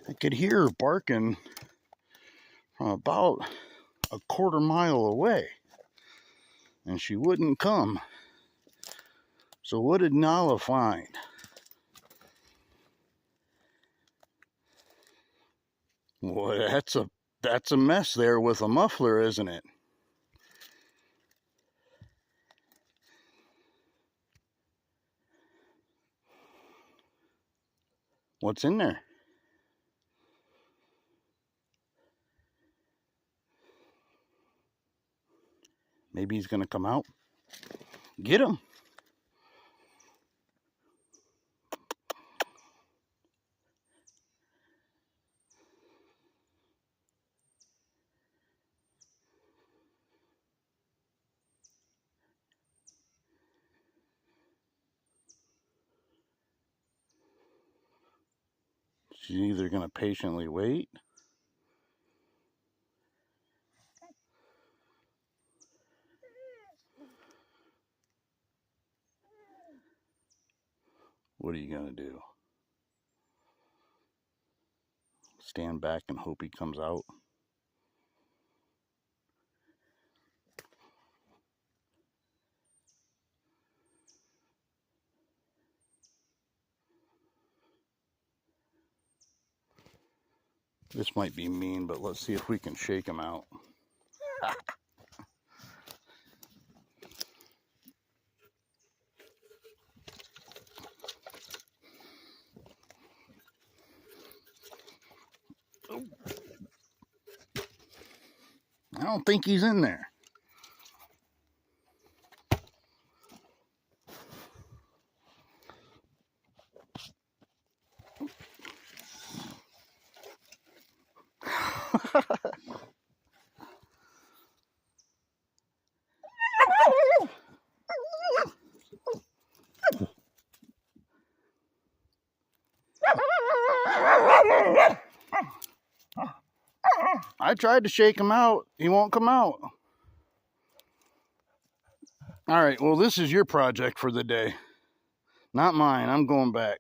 I could hear her barking from about a quarter-mile away, and she wouldn't come. So what did Nala find? Well, that's a mess there with a muffler, isn't it? What's in there? Maybe he's gonna come out. Get him. She's either gonna patiently wait. What are you gonna do? Stand back and hope he comes out? This might be mean, but let's see if we can shake him out. I don't think he's in there. I tried to shake him out. He won't come out. All right, well, this is your project for the day. Not mine. I'm going back.